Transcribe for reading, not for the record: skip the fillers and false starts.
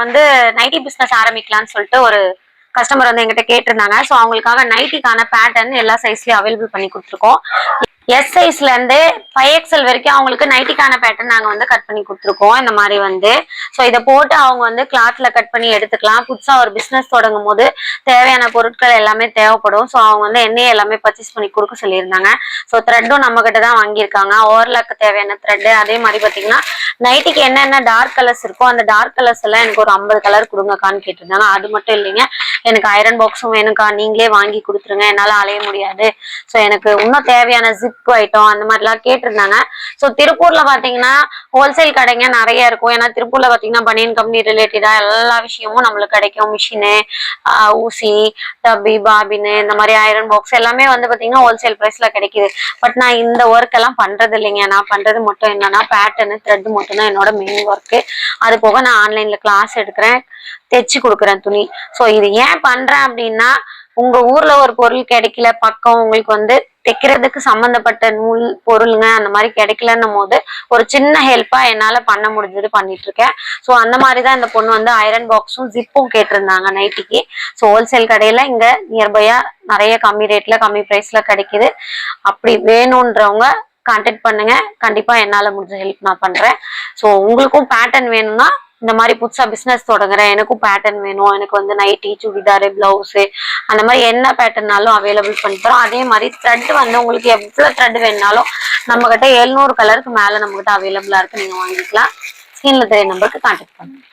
வந்து nightie business ஆரம்பிக்கலாம்னு சொல்லிட்டு ஒரு கஸ்டமர் வந்து எங்கிட்ட கேட்டிருந்தாங்க. ஸோ அவங்களுக்காக நைட்டிக்கான பேட்டர்ன் எல்லா சைஸ்லயும் அவைலபிள் பண்ணி கொடுத்துருக்கோம். எஸ் சைஸ்ல இருந்து 5XL வரைக்கும் அவங்களுக்கு நைட்டிக்கான பேட்டர்ன் நாங்க வந்து கட் பண்ணி கொடுத்துருக்கோம். இந்த மாதிரி வந்து ஸோ இதை போட்டு அவங்க வந்து கிளாத்ல கட் பண்ணி எடுத்துக்கலாம். புதுசா ஒரு பிசினஸ் தொடங்கும் போது தேவையான பொருட்கள் எல்லாமே தேவைப்படும். ஸோ அவங்க வந்து என்னையே எல்லாமே பர்ச்சேஸ் பண்ணி கொடுக்க சொல்லியிருந்தாங்க. ஸோ த்ரெட்டும் நம்ம கிட்ட தான் வாங்கியிருக்காங்க. ஓவர்லாக்கு தேவையான த்ரெட், அதே மாதிரி பாத்தீங்கன்னா நைட்டிக்கு என்னென்ன டார்க் கலர்ஸ் இருக்கோ அந்த டார்க் கலர்ஸ் எல்லாம் எனக்கு ஒரு 50 கலர் கொடுங்கக்கான்னு கேட்டிருந்தாங்க. அது மட்டும் இல்லைங்க, எனக்கு ஐரன் பாக்ஸும் வேணும்க்கா, நீங்களே வாங்கி கொடுத்துருங்க, என்னால அலைய முடியாது, ஸோ எனக்கு இன்னும் தேவையான ஜிப் ஐட்டம் அந்த மாதிரிலாம் கேட்டிருந்தாங்க. ஸோ திருப்பூர்ல பாத்தீங்கன்னா ஹோல்சேல் கடைங்க நிறைய இருக்கும். ஏன்னா திருப்பூர்ல பாத்தீங்கன்னா பனியன் கம்பெனி ரிலேட்டடா எல்லா விஷயமும் நம்மளுக்கு கிடைக்கும். மிஷினு, ஊசி, டப்பி, பாபின்னு, இந்த மாதிரி ஐரன் பாக்ஸ் எல்லாமே வந்து பாத்தீங்கன்னா ஹோல்சேல் பிரைஸ்ல கிடைக்குது. பட் நான் இந்த ஒர்க் எல்லாம் பண்றது இல்லைங்க. நான் பண்றது மட்டும் என்னன்னா பேட்டர்னு த்ரெட் மட்டும் தான் என்னோட மெயின் ஒர்க்கு. அது போக நான் ஆன்லைன்ல கிளாஸ் எடுக்கிறேன், தைச்சு கொடுக்குறேன் துணி. ஸோ இது ஏன் பண்றேன் அப்படின்னா, உங்க ஊர்ல ஒரு பொருள் கிடைக்கல, பக்கம் உங்களுக்கு வந்து தைக்கிறதுக்கு சம்பந்தப்பட்ட நூல் பொருளுங்க அந்த மாதிரி கிடைக்கலன்னும் போது ஒரு சின்ன ஹெல்ப்பா என்னால பண்ண முடிஞ்சது பண்ணிட்டு இருக்கேன். ஸோ அந்த மாதிரிதான் இந்த பொண்ணு வந்து ஐரன் பாக்ஸும் ஜிப்பும் கேட்டிருந்தாங்க நைட்டிக்கு. ஸோ ஹோல்சேல் கடையில இங்க நியர்பையா நிறைய கம்மி ரேட்ல கம்மி பிரைஸ்ல கிடைக்குது. அப்படி வேணும்ன்றவங்க கான்டாக்ட் பண்ணுங்க. கண்டிப்பா என்னால முடிஞ்ச ஹெல்ப் நான் பண்றேன். ஸோ உங்களுக்கும் பேட்டர்ன் வேணும்னா, இந்த மாதிரி புதுசா பிசினஸ் தொடங்குறேன், எனக்கும் பேட்டர்ன் வேணும், எனக்கு வந்து நைட்டி, சுடிதாரு, பிளவுஸு அந்த மாதிரி என்ன பேட்டர்னாலும் அவைலபிள் பண்ணி தரோம். அதே மாதிரி த்ரெட் வந்து உங்களுக்கு எவ்வளவு த்ரெட் வேணுனாலும் நம்ம கிட்ட 700 கலருக்கு மேல நம்ம கிட்ட அவைலபிளா இருக்கு, நீங்க வாங்கிக்கலாம். ஸ்கிரீன்ல தெரிய நம்பருக்கு கான்டாக்ட் பண்ணுங்க.